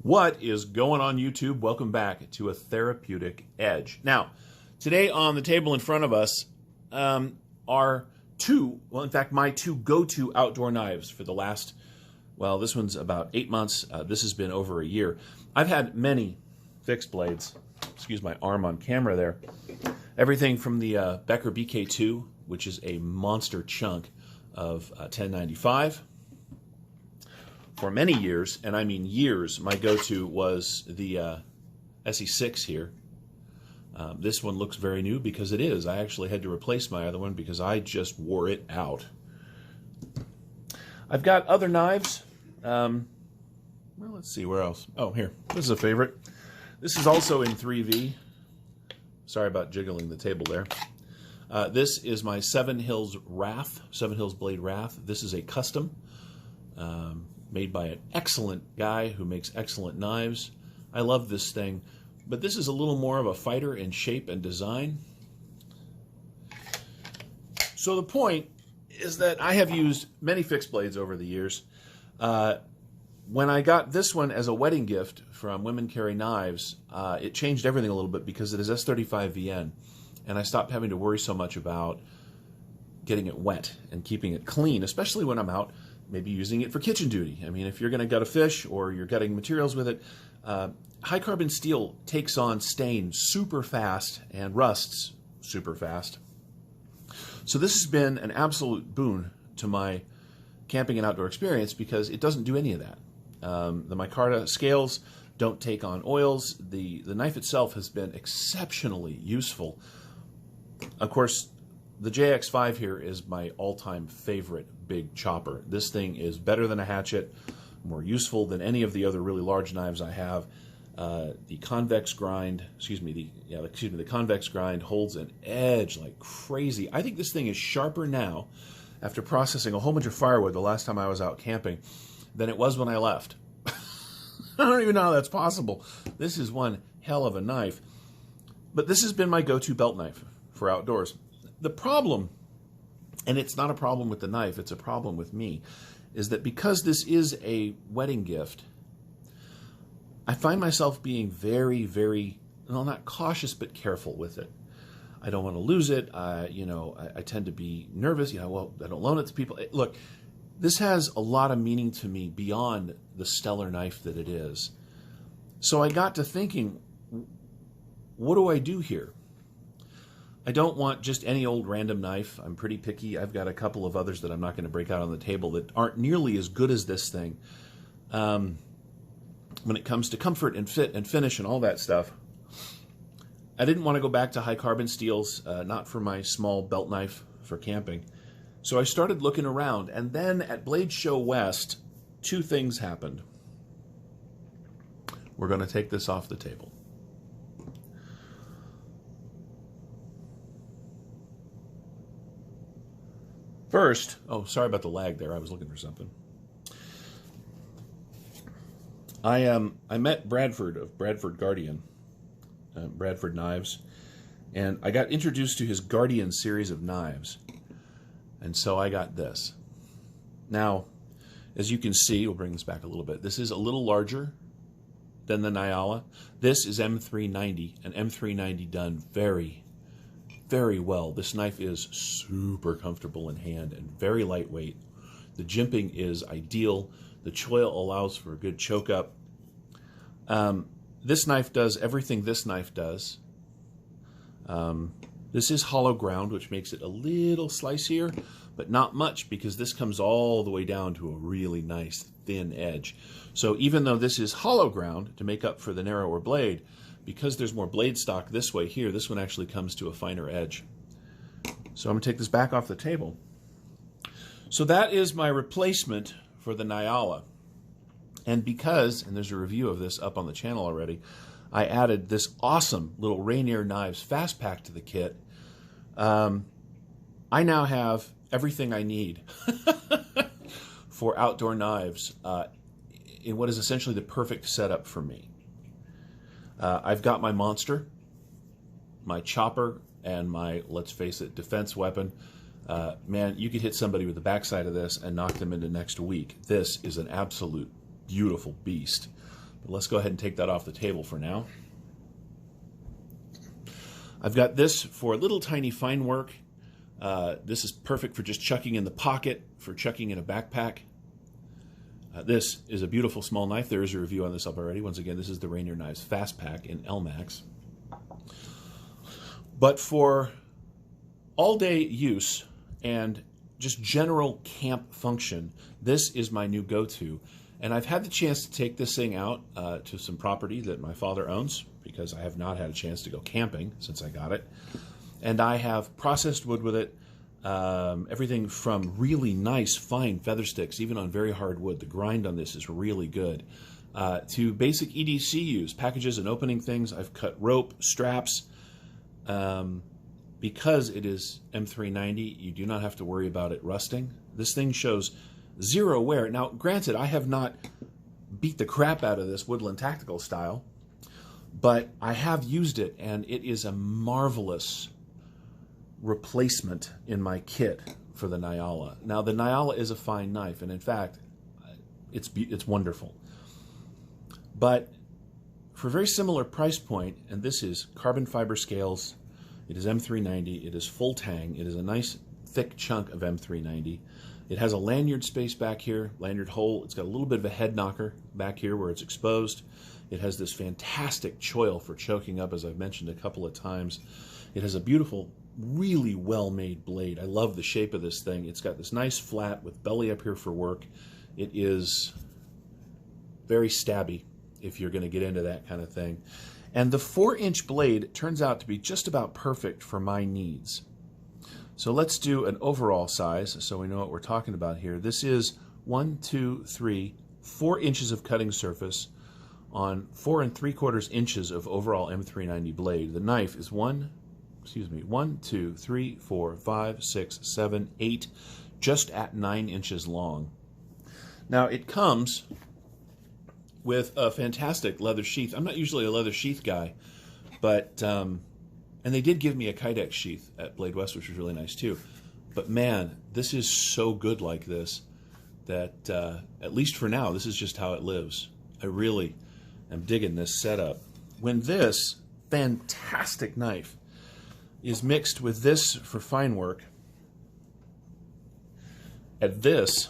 What is going on YouTube? Welcome back to A Therapeutic Edge. Now, today on the table in front of us are my two go-to outdoor knives for the last, well, this one's about 8 months. This has been over a year. I've had many fixed blades. Excuse my arm on camera there. Everything from the Becker BK2, which is a monster chunk of 1095. For many years, and I mean years, my go-to was the SE6 here. This one looks very new because it is. I actually had to replace my other one because I just wore it out. I've got other knives. Well, let's see, where else? Oh, here. This is a favorite. This is also in 3V. Sorry about jiggling the table there. This is my Seven Hills Blade Wrath. This is a custom. Made by an excellent guy who makes excellent knives. I love this thing, but this is a little more of a fighter in shape and design. So the point is that I have used many fixed blades over the years. When I got this one as a wedding gift from Women Carry Knives, it changed everything a little bit because it is S35VN, and I stopped having to worry so much about getting it wet and keeping it clean, especially when I'm out maybe using it for kitchen duty. I mean, if you're going to gut a fish or you're gutting materials with it, high carbon steel takes on stain super fast and rusts super fast. So this has been an absolute boon to my camping and outdoor experience because it doesn't do any of that. The micarta scales don't take on oils. The knife itself has been exceptionally useful. Of course, the JX5 here is my all-time favorite big chopper. This thing is better than a hatchet, more useful than any of the other really large knives I have. The convex grind, the convex grind holds an edge like crazy. I think this thing is sharper now, after processing a whole bunch of firewood the last time I was out camping, than it was when I left. I don't even know how that's possible. This is one hell of a knife. But this has been my go-to belt knife for outdoors. The problem, and it's not a problem with the knife, it's a problem with me, is that because this is a wedding gift, I find myself being very, very, well, not cautious, but careful with it. I don't want to lose it. I tend to be nervous. Well, I don't loan it to people. Look, this has a lot of meaning to me beyond the stellar knife that it is. So I got to thinking, what do I do here? I don't want just any old random knife. I'm pretty picky. I've got a couple of others that I'm not going to break out on the table that aren't nearly as good as this thing. When it comes to comfort and fit and finish and all that stuff, I didn't want to go back to high carbon steels, not for my small belt knife for camping. So I started looking around, and then at Blade Show West, two things happened. We're going to take this off the table. First, oh, sorry about the lag there. I was looking for something. I met Bradford of Bradford Guardian, Bradford Knives, and I got introduced to his Guardian series of knives, and so I got this. Now, as you can see, we'll bring this back a little bit. This is a little larger than the Nyala. This is M390, and M390 done very, very well. This knife is super comfortable in hand and very lightweight. The jimping is ideal. The choil allows for a good choke up. This knife does everything this knife does. This is hollow ground, which makes it a little slicier, but not much because this comes all the way down to a really nice thin edge. So even though this is hollow ground to make up for the narrower blade, because there's more blade stock this way here, this one actually comes to a finer edge. So I'm going to take this back off the table. So that is my replacement for the Nyala. And because, and there's a review of this up on the channel already, I added this awesome little Rainier Knives fast pack to the kit. I now have everything I need for outdoor knives in what is essentially the perfect setup for me. I've got my monster, my chopper, and my, let's face it, defense weapon. Man, you could hit somebody with the backside of this and knock them into next week. This is an absolute beautiful beast. But let's go ahead and take that off the table for now. I've got this for little tiny fine work. This is perfect for just chucking in the pocket, for chucking in a backpack. This is a beautiful small knife. There is a review on this up already. Once again, this is the Rainier Knives Fast Pack in LMAX. But for all-day use and just general camp function, this is my new go-to. And I've had the chance to take this thing out to some property that my father owns, because I have not had a chance to go camping since I got it. And I have processed wood with it, everything from really nice, fine feather sticks, even on very hard wood. The grind on this is really good. To basic EDC use, packages and opening things. I've cut rope, straps. Because it is M390, you do not have to worry about it rusting. This thing shows zero wear. Now, granted, I have not beat the crap out of this Woodland Tactical style, but I have used it, and it is a marvelous replacement in my kit for the Nyala. Now, the Nyala is a fine knife, and in fact, it's wonderful. But for a very similar price point, and this is carbon fiber scales, it is M390, it is full tang, it is a nice thick chunk of M390. It has a lanyard space back here, lanyard hole. It's got a little bit of a head knocker back here where it's exposed. It has this fantastic choil for choking up, as I've mentioned a couple of times. It has a beautiful, really well-made blade. I love the shape of this thing. It's got this nice flat with belly up here for work. It is very stabby if you're going to get into that kind of thing. And the 4-inch blade turns out to be just about perfect for my needs. So let's do an overall size so we know what we're talking about here. This is 4 inches of cutting surface on 4 3/4 inches of overall M390 blade. The knife is 1, 2, 3, 4, 5, 6, 7, 8, just at 9 inches long. Now it comes with a fantastic leather sheath. I'm not usually a leather sheath guy, but and they did give me a Kydex sheath at Blade West, which was really nice too. But man, this is so good like this that at least for now, this is just how it lives. I really am digging this setup. When this fantastic knife is mixed with this for fine work and this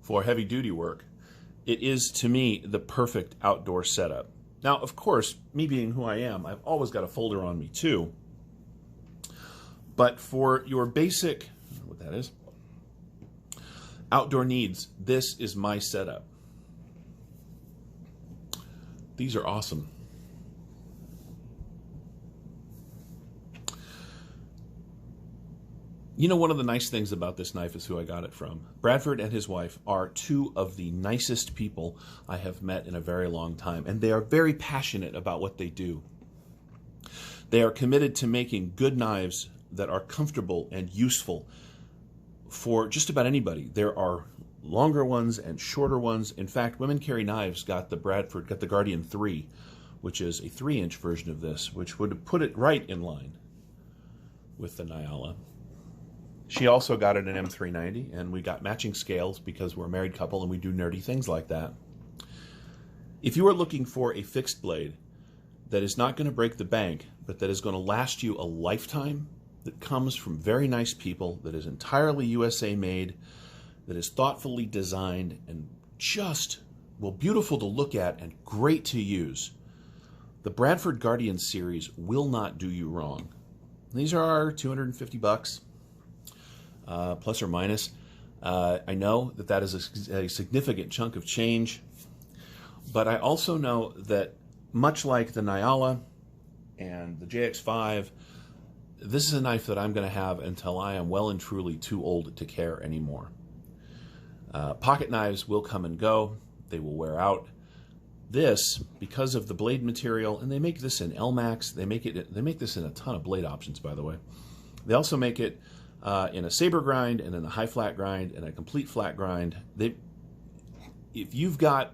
for heavy duty work, it is, to me, the perfect outdoor setup. Now, of course, me being who I am, I've always got a folder on me too. But for your basic, I don't know what that is, outdoor needs, this is my setup. These are awesome. You know, one of the nice things about this knife is who I got it from. Bradford and his wife are two of the nicest people I have met in a very long time, and they are very passionate about what they do. They are committed to making good knives that are comfortable and useful for just about anybody. There are longer ones and shorter ones. In fact, Women Carry Knives got the Guardian 3, which is a 3-inch version of this, which would put it right in line with the Nyala. She also got it in M390, and we got matching scales because we're a married couple and we do nerdy things like that. If you are looking for a fixed blade that is not going to break the bank, but that is going to last you a lifetime, that comes from very nice people, that is entirely USA made, that is thoughtfully designed, and just, well, beautiful to look at and great to use, the Bradford Guardian series will not do you wrong. These are $250. Plus or minus. I know that that is a significant chunk of change, but I also know that much like the Nyala and the JX5, this is a knife that I'm going to have until I am well and truly too old to care anymore. Pocket knives will come and go. They will wear out. This, because of the blade material, and they make this in LMAX, they make this in a ton of blade options, by the way. They also make it in a saber grind and in a high flat grind and a complete flat grind. If you've got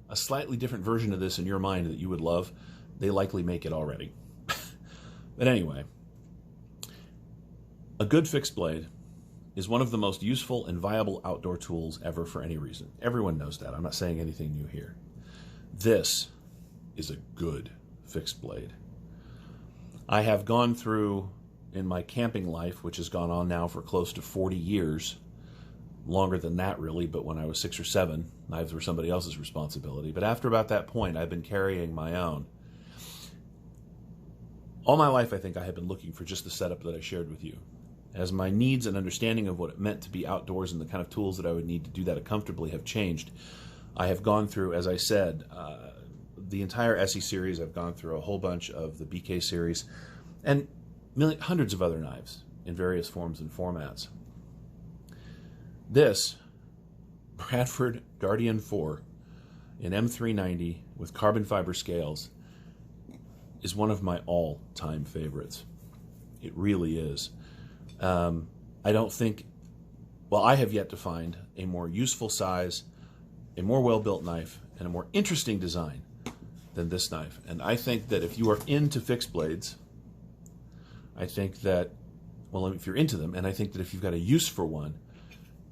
a slightly different version of this in your mind that you would love, they likely make it already. But anyway, a good fixed blade is one of the most useful and viable outdoor tools ever for any reason. Everyone knows that. I'm not saying anything new here. This is a good fixed blade. I have gone through, in my camping life, which has gone on now for close to 40 years, longer than that really, but when I was 6 or 7, knives were somebody else's responsibility. But after about that point, I've been carrying my own. All my life, I think I have been looking for just the setup that I shared with you. As my needs and understanding of what it meant to be outdoors and the kind of tools that I would need to do that comfortably have changed, I have gone through, as I said, the entire SE series. I've gone through a whole bunch of the BK series and hundreds of other knives in various forms and formats. This Bradford Guardian 4 in M390 with carbon fiber scales is one of my all-time favorites. It really is. I don't think, well, I have yet to find a more useful size, a more well-built knife, and a more interesting design than this knife. And I think that if you are into fixed blades, I think that, well, if you're into them, and I think that if you've got a use for one,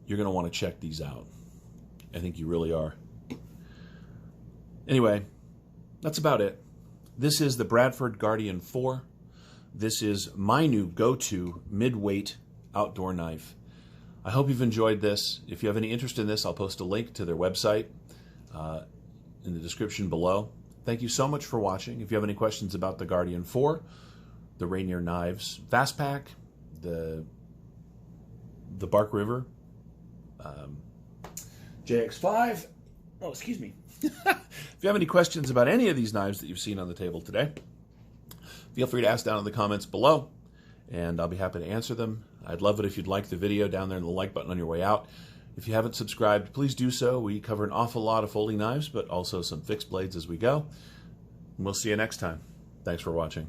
you're going to want to check these out. I think you really are. Anyway, that's about it. This is the Bradford Guardian 4. This is my new go-to mid-weight outdoor knife. I hope you've enjoyed this. If you have any interest in this, I'll post a link to their website in the description below. Thank you so much for watching. If you have any questions about the Guardian 4, the Rainier Knives Fastpack, the Bark River JX5, oh, excuse me. If you have any questions about any of these knives that you've seen on the table today, feel free to ask down in the comments below, and I'll be happy to answer them. I'd love it if you'd like the video down there in the like button on your way out. If you haven't subscribed, please do so. We cover an awful lot of folding knives, but also some fixed blades as we go. And we'll see you next time. Thanks for watching.